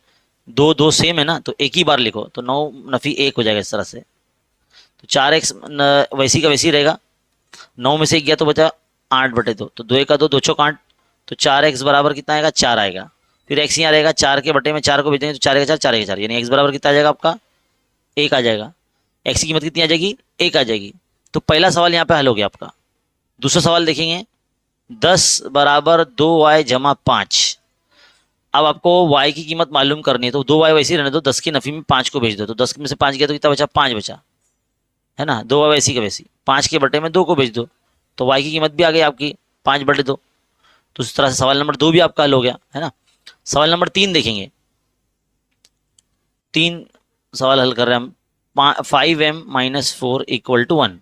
दो दो सेम है ना, तो एक ही बार लिखो, तो 9 नफी 1 हो जाएगा इस तरह से। तो 4x वैसी का वैसी रहेगा, 9 में से 1 गया तो बचा 8/2, तो 2 का 2, 2 चौक 8, तो 4x बराबर कितना आएगा 4 आएगा। फिर x यहाँ रहेगा 4 के बटे में 4 को भेज देंगे तो 4 का 4, 4 का 4, यानी x बराबर कितना आ जाएगा आपका 1 आ जाएगा। x की कीमत कितनी आ जाएगी 1 आ जाएगी। तो पहला सवाल यहाँ पे हल हो गया आपका। दूसरा सवाल देखेंगे, 10 बराबर 2y जमा 5। अब आपको y की कीमत मालूम करनी है, तो 2y वैसे ही रहने दो, 10 की नफी में 5 को भेज दो, तो 10 में से 5 गया तो कितना बचा 5 बचा, है ना। 2y वैसी का वैसी, 5 के बटे में 2 को भेज दो, तो y की कीमत भी आ गई आपकी 5/2। तो इस तरह से सवाल नंबर 2 भी आपका हल हो गया, है ना। सवाल नंबर 3 देखेंगे, 3 सवाल हल कर रहे हैं हम। 5m-4 = 1,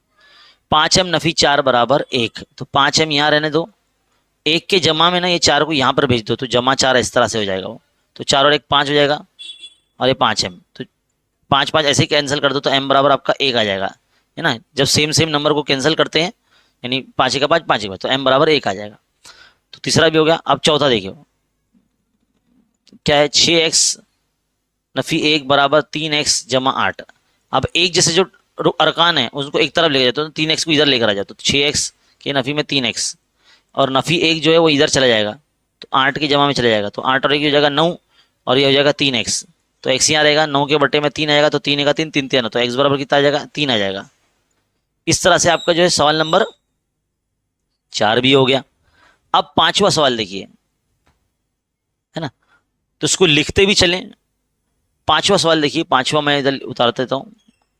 5m नफी 4 बराबर 1, तो 5m यहाँ रहने दो, 1 के जमा में ना ये 4 को यहाँ पर भेज दो, तो जमा 4 इस तरह से हो जाएगा वो, तो 4 और 1 5 हो जाएगा, और ये 5m, तो 5 5 ऐसे ही कैंसिल कर दो, तो m बराबर आपका 1 आ जाएगा, है ना। जब सेम सेम नंबर को कैंसिल करते हैं, यानी 5 का 5 5 का 5, तो m बराबर 1 आ जाएगा। तो तीसरा भी हो गया। अब चौथा देखिए क्या है, 6x नफी 1 बराबर 3x जमा 8। अब एक जैसे जो अरकान है उसको एक तरफ लेकर जाते हो, तो 3x को इधर लेकर आ जाते हो, तो 6x के नफी में 3x, और नफी 1 जो है वो इधर चला जाएगा, तो 8 की जमा में चला जाएगा, तो 8 और 1 हो जाएगा 9, और ये हो जाएगा 3x, तो x यहाँ रहेगा 9 के बटे में 3 आएगा, तो 3 का 3 3 3, तो x बराबर कितना आ जाएगा 3 आ जाएगा। इस तरह से आपका जो है सवाल नंबर 4 भी हो गया। अब पांचवा सवाल देखिए, है ना, तो इसको लिखते भी चलें। पांचवा सवाल देखिए, पांचवा मैं इधर उतार देता हूँ,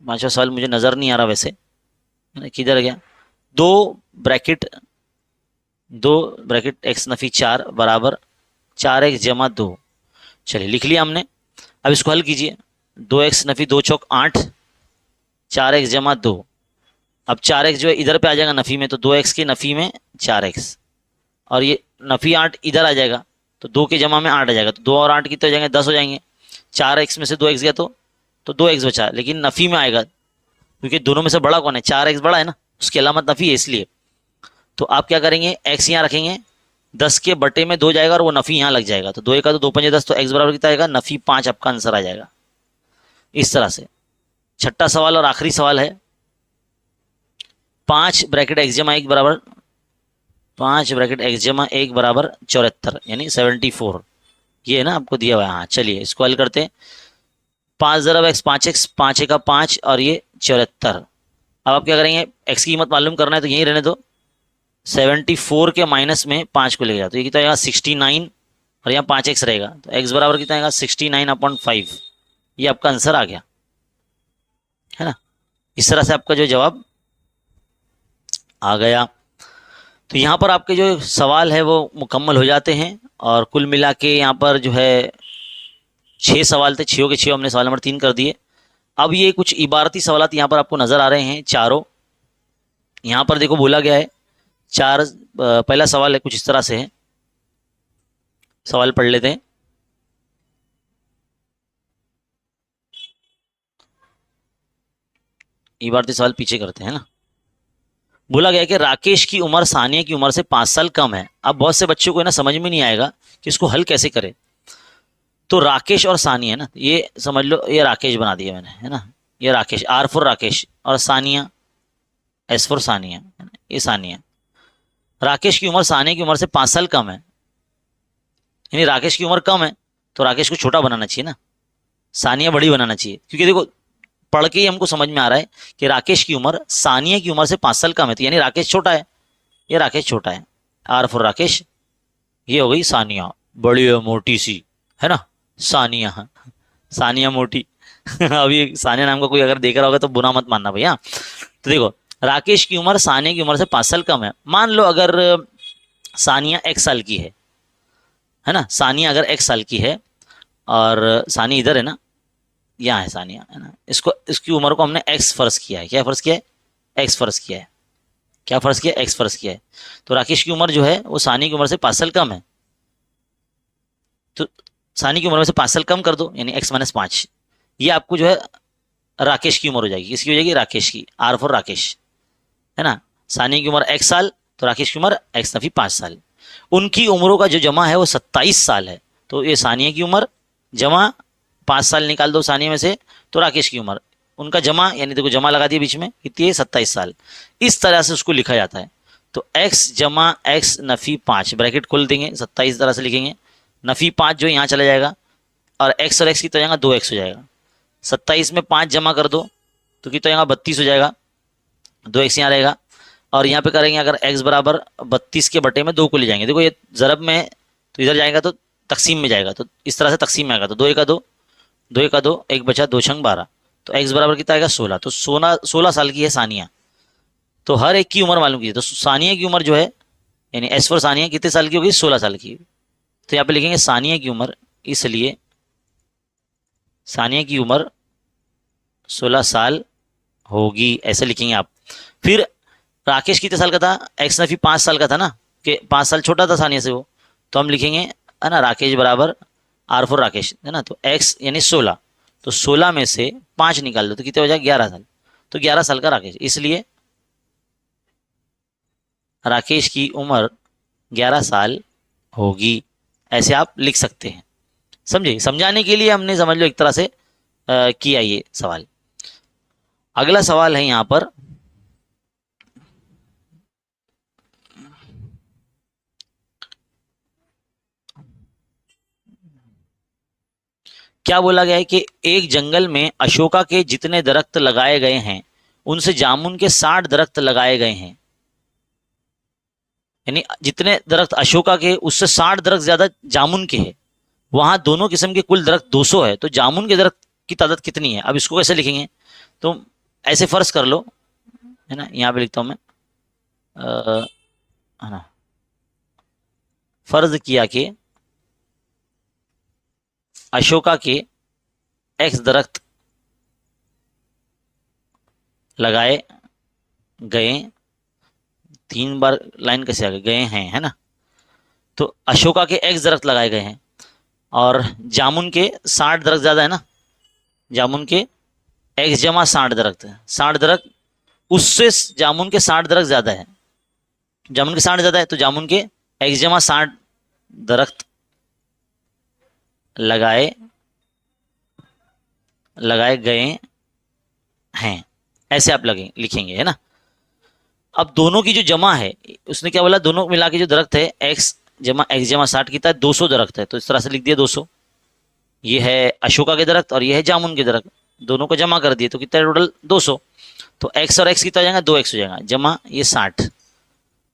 पांचवा सवाल मुझे नजर नहीं आ रहा वैसे, है ना, किधर गया। दो ब्रैकेट दो ब्रैकेट x नफी 4 बराबर 4x जमा 2, चलिए लिख लिया हमने। अब इसको हल कीजिए, 2x नफी 2 चौक 8, 4x जमा 2। अब 4x जो है इधर पे आ जाएगा नफी में, तो 2x की नफी में 4x, और ये नफी 8 इधर आ जाएगा, तो 2 के जमा में 8 आ जाएगा, तो 2 और 8 कितने हो जाएंगे 10 हो जाएंगे। 4x में से 2x गया तो 2x बचा, लेकिन नफी में आएगा क्योंकि दोनों में से बड़ा कौन है, 4x बड़ा है ना, उसकी अलामत नफी है इसलिए। तो आप क्या करेंगे, x यहाँ रखेंगे, 10 के बटे में 2 जाएगा और वो नफी यहाँ लग जाएगा, तो 2 का 2 5 10, तो x बराबर कितना आएगा नफी 5 आपका आंसर आ जाएगा। इस तरह से छठा सवाल और आखिरी सवाल है, 5 ब्रैकेट x जमा 1 बराबर 5 ब्रैकेट x जमा 1 बराबर 74, यानी 74, ये है ना आपको दिया हुआ है। हाँ चलिए इसको हल करते हैं। 5 ज़रब x 5x, 5 का 5, और ये 74। अब आप क्या करेंगे, x की कीमत मालूम करना है तो यहीं रहने दो, 74 के माइनस में 5 को ले जाओ, तो ये कितना आएगा 69, और यहाँ 5x रहेगा, तो x बराबर कितना आएगा 69/5, ये आपका आंसर आ गया, है ना। इस तरह से आपका जो जवाब आ गया। तो यहाँ पर आपके जो सवाल है वो मुकम्मल हो जाते हैं, और कुल मिला के यहाँ पर जो है 6 सवाल थे, 6 के 6 हमने सवाल नंबर 3 कर दिए। अब ये कुछ इबारती सवाल यहाँ पर आपको नज़र आ रहे हैं चारों। यहाँ पर देखो बोला गया है चार, पहला सवाल है कुछ इस तरह से है, सवाल पढ़ लेते हैं। इबारती सवाल पीछे करते हैं ना। बोला गया कि राकेश की उम्र सानिया की उम्र से 5 साल कम है। अब बहुत से बच्चों को ना समझ में नहीं आएगा कि इसको हल कैसे करें। तो राकेश और सानिया है ना, ये समझ लो, ये राकेश बना दिया मैंने, है ना, ये राकेश, आर फॉर राकेश, और सानिया, एस फॉर सानिया, है ना, ये सानिया। राकेश की उम्र सानिया की उम्र से 5 साल कम है, यानी राकेश की उम्र कम है तो राकेश को छोटा बनाना चाहिए ना, सानिया बड़ी बनाना चाहिए। क्योंकि देखो, पढ़ के ही हमको समझ में आ रहा है कि राकेश की उम्र सानिया की उम्र से 5 साल कम है, तो यानी राकेश छोटा है, ये राकेश छोटा है, आर फॉर राकेश, ये हो गई सानिया, बड़ी है मोटी सी, है ना, सानिया, सानिया मोटी। अभी सानिया नाम का कोई अगर देख रहा होगा तो बुरा मत मानना भैया। तो देखो, राकेश की उम्र सानिया की उम्र से 5 साल कम है। मान लो अगर सानिया 1 साल की है ना, सानिया अगर 1 साल की है, और सानिया इधर है ना, यहाँ है सानिया, है ना, इसको, इसकी उम्र को हमने एक्स फर्ज किया है। क्या फर्ज किया है? एक्स फर्ज किया है। क्या फर्ज किया? एक्स फर्ज किया है। तो राकेश की उम्र जो है वो सानिया की उम्र से 5 साल कम है, तो सानिया की उम्र में से 5 साल कम कर दो, यानी x-5। ये आपको जो है राकेश की उम्र हो जाएगी। किसकी हो जाएगी? राकेश की, आर फॉर राकेश, है ना। सानिया की उम्र 1 साल, तो राकेश की उम्र एक्स नफी 5 साल। उनकी उम्रों का जो जमा है वो 27 साल है। तो ये सानिया की उम्र जमा 5 साल निकाल दो सानिया में से, तो राकेश की उम्र, उनका जमा, यानी देखो जमा लगा दिया बीच में, कितनी है? 27 साल। इस तरह से उसको लिखा जाता है। तो x जमा एक्स नफी 5, ब्रैकेट खोल देंगे, 27 तरह से लिखेंगे, नफी 5 जो यहाँ चला जाएगा, और x और x कितना हो जाएगा? 2x हो जाएगा। 27 में 5 जमा कर दो तो कितना हो जाएगा? 32 हो जाएगा, 2x यहाँ रहेगा। और यहाँ पे करेंगे अगर x बराबर 32 के बटे में 2 को ले जाएंगे, देखो ये ज़रब में, तो इधर जाएगा तो तकसीम में जाएगा, तो इस तरह से तकसीम में आएगा, तो 2 1 2, 2 1 2, एक बचा 2 छंग 12, तो x बराबर कितना आएगा? 16। तो 16 साल की है सानिया। तो हर एक की उम्र मालूम कीजिए। तो सानिया की उम्र जो है, यानी एस फॉर सानिया, कितने साल की होगी? 16 साल की। तो यहाँ पे लिखेंगे सानिया की उम्र, इसलिए सानिया की उम्र 16 साल होगी, ऐसे लिखेंगे आप। फिर राकेश कितने साल का था? एक्स नफी 5 साल का था ना, कि 5 साल छोटा था सानिया से वो, तो हम लिखेंगे, है ना, राकेश बराबर आर फॉर राकेश, है ना, तो एक्स यानी 16, तो 16 में से 5 निकाल दो तो कितने हो जाए? 11 साल। तो 11 साल का राकेश, इसलिए राकेश की उम्र 11 साल होगी, ऐसे आप लिख सकते हैं। समझे? समझाने के लिए हमने, समझ लो, एक तरह से किया ये सवाल। अगला सवाल है यहां पर, क्या बोला गया है कि एक जंगल में अशोका के जितने दरख्त लगाए गए हैं उनसे जामुन के 60 दरख्त लगाए गए हैं। यानी जितने दरख्त अशोका के, उससे 60 दरख्त ज्यादा जामुन के हैं। वहां दोनों किस्म के कुल दरख्त 200 है, तो जामुन के दरख्त की तादाद कितनी है? अब इसको कैसे लिखेंगे? तो ऐसे फर्ज कर लो, है ना, यहाँ पे लिखता हूं मैं, है ना, फर्ज किया कि अशोका के एक्स दरख्त लगाए गए, 3 बार लाइन कैसे आ गए हैं, है ना। तो अशोका के एक्स दरख्त लगाए गए हैं, और जामुन के 60 दरख्त ज्यादा है ना, जामुन के एक्स जमा 60 दरख्त है, 60 दरख्त, उससे जामुन के 60 दरख्त ज्यादा है, जामुन के 60 ज्यादा है, तो जामुन के एक्स जमा 60 दरख्त लगाए लगाए गए हैं, ऐसे आप लिखेंगे, है ना। अब दोनों की जो जमा है, उसने क्या बोला? दोनों मिला के जो दरख्त है, एक्स जमा 60 कितना है? 200 दरख्त है, तो इस तरह से लिख दिया 200। ये है अशोका के दरख्त और ये है जामुन के दरख्त, दोनों को जमा कर दिए तो कितना है टोटल? 200। तो एक्स और एक्स कितना हो जाएगा? 2x हो जाएगा, जमा ये 60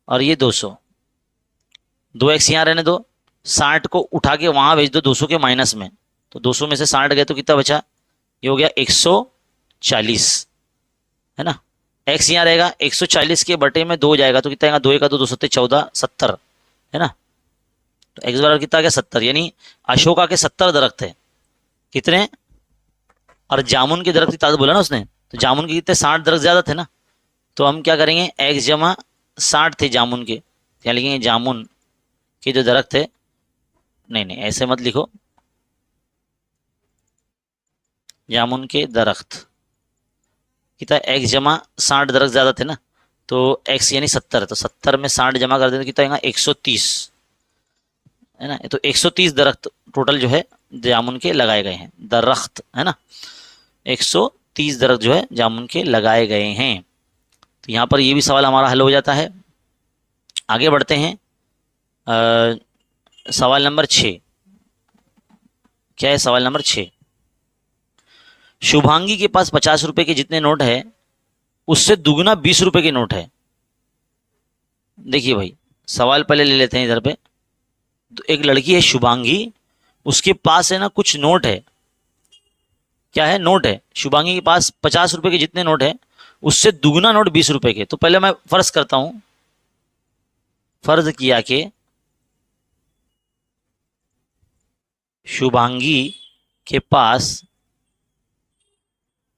और ये 200, 2x यहाँ रहने दो, 60 को उठा के वहां भेज दो 200 के माइनस में, तो 200 में से 60 गए तो कितना बचा? ये हो गया 140, है ना। एक्स यहाँ रहेगा, 140 के बटे में 2 हो जाएगा, तो कितना आएगा? 2 का 2, 2 सत्ते 14, 70, है ना। तो एक्स बराबर कितना आ गया? 70। यानी अशोका के 70 दरख्त है, कितने? और जामुन के दरख्त की तादाद बोला ना उसने, तो जामुन के कितने? 60 दरख्त ज्यादा थे ना, तो हम क्या करेंगे? एक्स जमा 60 थे जामुन के, क्या लिखेंगे? जामुन के जो दरख्त है, नहीं नहीं ऐसे मत लिखो, जामुन के दरख्त कितना? एक्स जमा 60 दरख्त ज्यादा थे ना, तो x यानी 70, तो 70 में 60 जमा कर दें तो कितना आएगा 130, है ना। तो 130 दरख्त टोटल जो है जामुन के लगाए गए हैं, दरख्त, है ना। 130 दरख्त जो है जामुन के लगाए गए हैं। तो यहाँ पर ये भी सवाल हमारा हल हो जाता है। आगे बढ़ते हैं। सवाल नंबर 6, क्या है सवाल नंबर 6? शुभांगी के पास 50 रुपए के जितने नोट है उससे दुगना 20 रुपए के नोट है। देखिए भाई, सवाल पहले ले लेते हैं इधर पे। तो एक लड़की है शुभांगी, उसके पास है ना कुछ नोट है। क्या है? नोट है। शुभांगी के पास 50 रुपए के जितने नोट है उससे दुगना नोट 20 रुपए के। तो पहले मैं फर्ज करता हूं, फर्ज किया कि शुभांगी के पास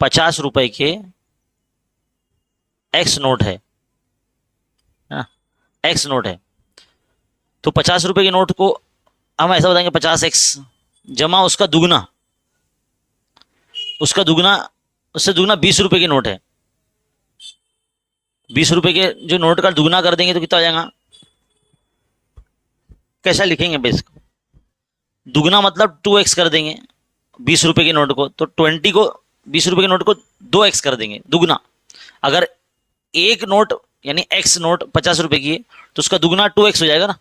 50 रुपए के एक्स नोट है ना, एक्स नोट है। तो 50 रुपए के नोट को हम ऐसा बताएंगे 50x जमा उसका दुगना, उसका दुगना, उससे दुगना 20 रुपए के नोट है। 20 रुपए के जो नोट का दुगना कर देंगे तो कितना हो जाएगा? कैसा लिखेंगे भाई इसको? दुगना मतलब 2x कर देंगे 20 रुपए के नोट को, तो 20 रुपए के नोट को 2x कर देंगे दुगना। अगर एक नोट यानी x नोट 50 रुपए की है तो उसका दुगना 2x हो जाएगा ना,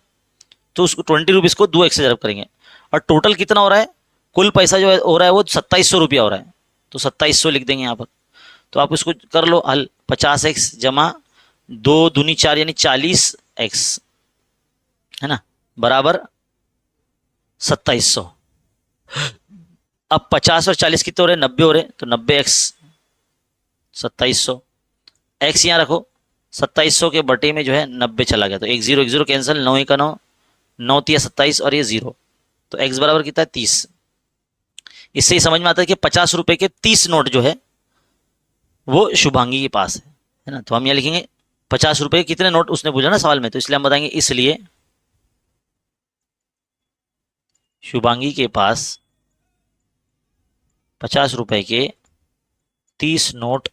तो उसको 20 रुपीज को 2x से जब करेंगे। और टोटल कितना हो रहा है? कुल पैसा जो हो रहा है वो 2700 रुपया हो रहा है, तो 2700 लिख देंगे यहाँ पर। तो आप इसको कर लो हल, 50x जमा 2 दूनी 4 यानी 40x, है ना, बराबर 2700। अब 50 और 40 कितने हो रहे हैं? 90 हो रहे हैं, तो 90x 2700, x यहाँ रखो, 2700 के बटे में जो है 90 चला गया, तो एक जीरो कैंसिल, 9 का 9, 9 तिया 27 और ये 0, तो x बराबर कितना है? 30। इससे ही समझ में आता है कि 50 रुपए के 30 नोट जो है वो शुभांगी के पास है ना। तो हम यहाँ लिखेंगे 50 रुपए के कितने नोट उसने पूछा ना सवाल में, तो इसलिए हम बताएंगे इसलिए शुभांगी के पास 50 रुपए के 30 नोट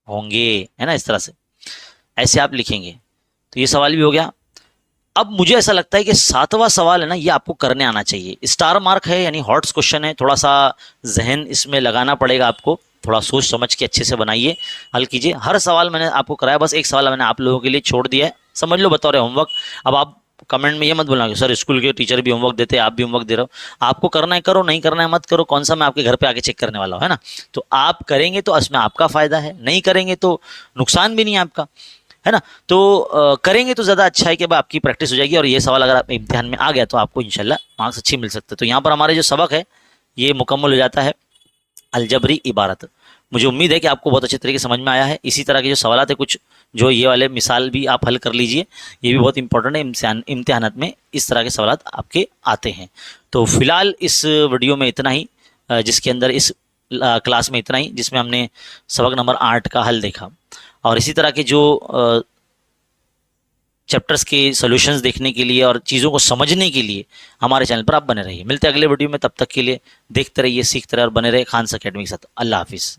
होंगे, है ना। इस तरह से ऐसे आप लिखेंगे। तो ये सवाल भी हो गया। अब मुझे ऐसा लगता है कि 7वां सवाल है ना, ये आपको करने आना चाहिए। स्टार मार्क है यानी हॉट्स क्वेश्चन है, थोड़ा सा जहन इसमें लगाना पड़ेगा आपको, थोड़ा सोच समझ के अच्छे से बनाइए, हल कीजिए। हर सवाल मैंने आपको कराया, बस एक सवाल मैंने आप लोगों के लिए छोड़ दिया है, समझ लो, बतौर होमवर्क। अब आप कमेंट में ये मत बोलना कि सर स्कूल के टीचर भी होमवर्क देते हैं, आप भी होमवर्क दे रहे हो। आपको करना है करो, नहीं करना है मत करो। कौन सा मैं आपके घर पे आके चेक करने वाला हूँ, है ना। तो आप करेंगे तो इसमें आपका फायदा है, नहीं करेंगे तो नुकसान भी नहीं है आपका, है ना। तो करेंगे तो ज़्यादा अच्छा है कि आपकी प्रैक्टिस हो जाएगी, और ये सवाल अगर आप इम्तिहान में आ गया तो आपको इंशाल्लाह मार्क्स अच्छी मिल सकते हैं। तो यहाँ पर हमारे जो सबक है ये मुकम्मल हो जाता है, अलजबरी इबारत। मुझे उम्मीद है कि आपको बहुत अच्छे तरीके से समझ में आया है। इसी तरह के जो सवाल है कुछ जो ये वाले मिसाल भी आप हल कर लीजिए, ये भी बहुत इंपॉर्टेंट है। इम्तिहानात में इस तरह के सवाल आपके आते हैं। तो फिलहाल इस वीडियो में इतना ही, जिसके अंदर इस क्लास में इतना ही, जिसमें हमने सबक नंबर 8 का हल देखा। और इसी तरह के जो चैप्टर्स के सॉल्यूशंस देखने के लिए और चीज़ों को समझने के लिए हमारे चैनल पर आप बने रहिए। मिलते हैं अगले वीडियो में, तब तक के लिए देखते रहिए, सीखते रहिए और बने रहे खान्स अकेडमी के साथ। अल्लाह हाफिज़।